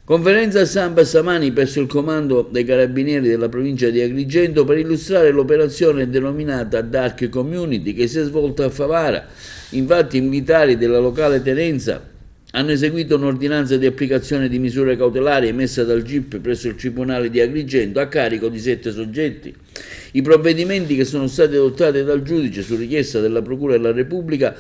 Conferenza stampa stamani presso il comando dei carabinieri della provincia di Agrigento per illustrare l'operazione denominata Dark Community che si è svolta a Favara. Infatti i militari della locale tenenza hanno eseguito un'ordinanza di applicazione di misure cautelari emessa dal GIP presso il Tribunale di Agrigento a carico di 7 soggetti. I provvedimenti che sono stati adottati dal giudice su richiesta della Procura della Repubblica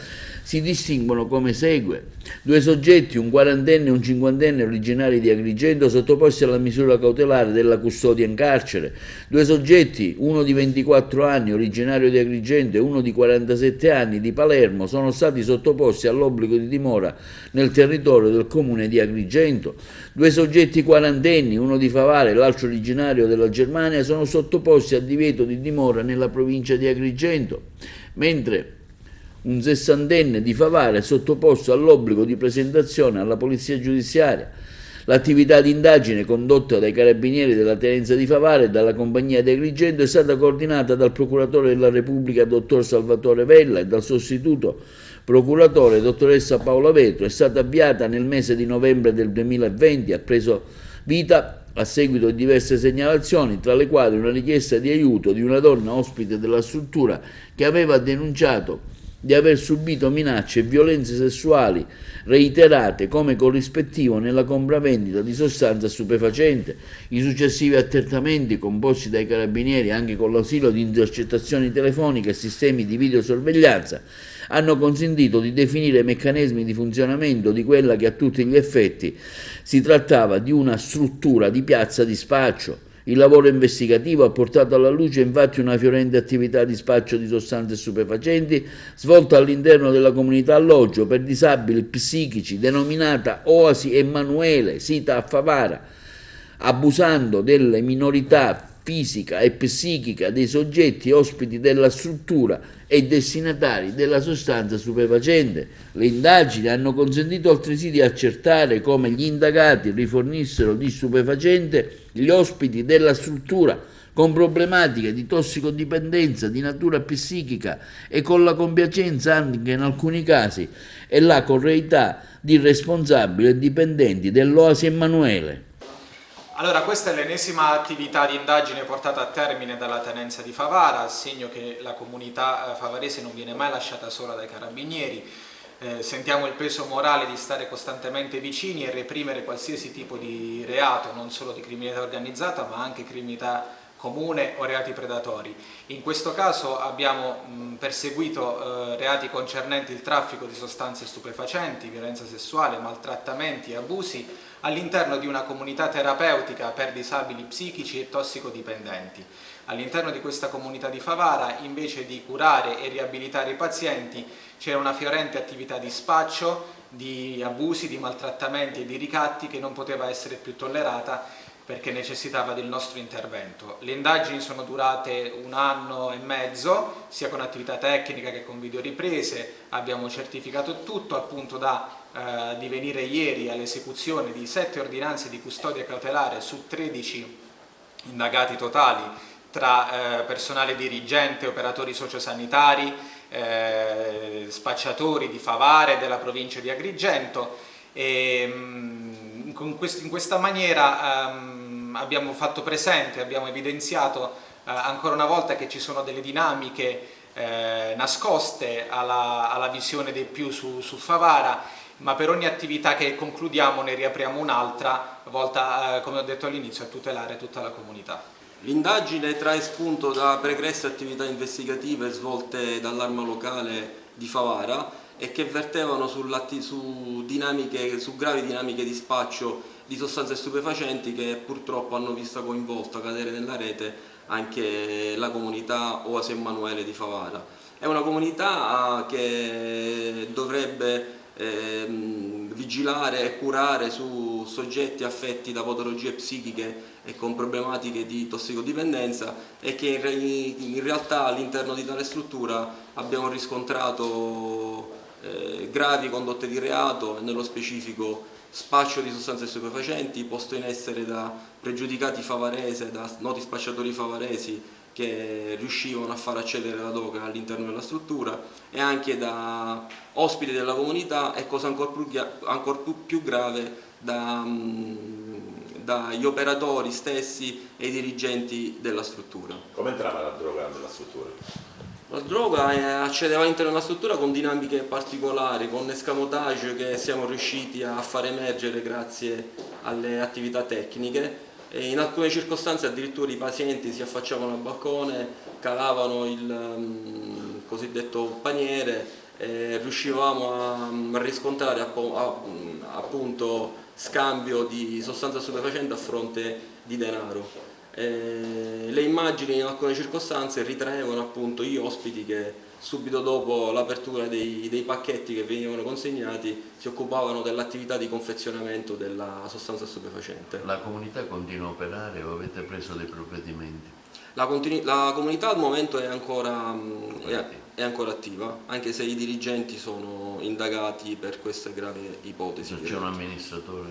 si distinguono come segue. 2 soggetti, un quarantenne e un cinquantenne originari di Agrigento, sottoposti alla misura cautelare della custodia in carcere. 2 soggetti, uno di 24 anni, originario di Agrigento, e uno di 47 anni di Palermo, sono stati sottoposti all'obbligo di dimora nel territorio del comune di Agrigento. 2 soggetti quarantenni, uno di Favara e l'altro originario della Germania, sono sottoposti a divieto di dimora nella provincia di Agrigento, mentre un sessantenne di Favara è sottoposto all'obbligo di presentazione alla polizia giudiziaria. L'attività di indagine condotta dai carabinieri della tenenza di Favara e dalla compagnia di Agrigento è stata coordinata dal procuratore della Repubblica dottor Salvatore Vella e dal sostituto procuratore dottoressa Paola Vetro. È stata avviata nel mese di novembre del 2020, ha preso vita a seguito di diverse segnalazioni, tra le quali una richiesta di aiuto di una donna ospite della struttura che aveva denunciato di aver subito minacce e violenze sessuali reiterate come corrispettivo nella compravendita di sostanza stupefacente. I successivi accertamenti, composti dai carabinieri anche con l'ausilio di intercettazioni telefoniche e sistemi di videosorveglianza, hanno consentito di definire meccanismi di funzionamento di quella che a tutti gli effetti si trattava di una struttura di piazza di spaccio. Il lavoro investigativo ha portato alla luce infatti una fiorente attività di spaccio di sostanze stupefacenti svolta all'interno della comunità alloggio per disabili psichici denominata Oasi Emanuele, sita a Favara, abusando delle minorità fisica e psichica dei soggetti ospiti della struttura e destinatari della sostanza stupefacente. Le indagini hanno consentito altresì di accertare come gli indagati rifornissero di stupefacente gli ospiti della struttura con problematiche di tossicodipendenza di natura psichica e con la compiacenza anche in alcuni casi e la correità di responsabili e dipendenti dell'Oasi Emanuele. Allora, questa è l'ennesima attività di indagine portata a termine dalla tenenza di Favara, segno che la comunità favarese non viene mai lasciata sola dai carabinieri. Sentiamo il peso morale di stare costantemente vicini e reprimere qualsiasi tipo di reato, non solo di criminalità organizzata ma anche criminalità comune o reati predatori. In questo caso abbiamo perseguito reati concernenti il traffico di sostanze stupefacenti, violenza sessuale, maltrattamenti e abusi all'interno di una comunità terapeutica per disabili psichici e tossicodipendenti. All'interno di questa comunità di Favara, invece di curare e riabilitare i pazienti, c'era una fiorente attività di spaccio, di abusi, di maltrattamenti e di ricatti che non poteva essere più tollerata perché necessitava del nostro intervento. Le indagini sono durate 1 anno e mezzo, sia con attività tecnica che con videoriprese, abbiamo certificato tutto, appunto da divenire ieri all'esecuzione di 7 ordinanze di custodia cautelare su 13 indagati totali tra personale dirigente, operatori sociosanitari, spacciatori di Favara e della provincia di Agrigento. In questa maniera abbiamo fatto presente, abbiamo evidenziato ancora una volta che ci sono delle dinamiche nascoste alla visione dei più su Favara, ma per ogni attività che concludiamo ne riapriamo un'altra, volta, come ho detto all'inizio, a tutelare tutta la comunità. L'indagine trae spunto da pregresse attività investigative svolte dall'arma locale di Favara e che vertevano su gravi dinamiche di spaccio di sostanze stupefacenti che purtroppo hanno visto coinvolta cadere nella rete anche la comunità Oasi Emanuele di Favara. È una comunità che dovrebbe vigilare e curare su soggetti affetti da patologie psichiche e con problematiche di tossicodipendenza e che in realtà all'interno di tale struttura abbiamo riscontrato gravi condotte di reato, nello specifico spaccio di sostanze stupefacenti posto in essere da pregiudicati favarese, da noti spacciatori favaresi che riuscivano a far accedere la droga all'interno della struttura e anche da ospiti della comunità e cosa ancora più grave da dagli operatori stessi e i dirigenti della struttura. Come entrava la droga nella struttura? La droga accedeva all'interno della struttura con dinamiche particolari, con escamotage che siamo riusciti a far emergere grazie alle attività tecniche, e in alcune circostanze addirittura i pazienti si affacciavano al balcone, calavano il cosiddetto paniere e riuscivamo a riscontrare appunto scambio di sostanza stupefacente a fronte di denaro. Le immagini in alcune circostanze ritraevano appunto gli ospiti che subito dopo l'apertura dei pacchetti che venivano consegnati si occupavano dell'attività di confezionamento della sostanza stupefacente. La comunità continua a operare o avete preso dei provvedimenti? La comunità al momento è ancora attiva, anche se i dirigenti sono indagati per queste gravi ipotesi. C'è un amministratore,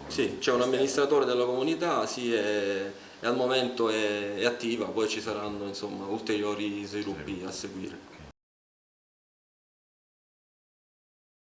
Sì, c'è un amministratore della comunità, sì, e al momento è attiva, poi ci saranno insomma ulteriori sviluppi a seguire.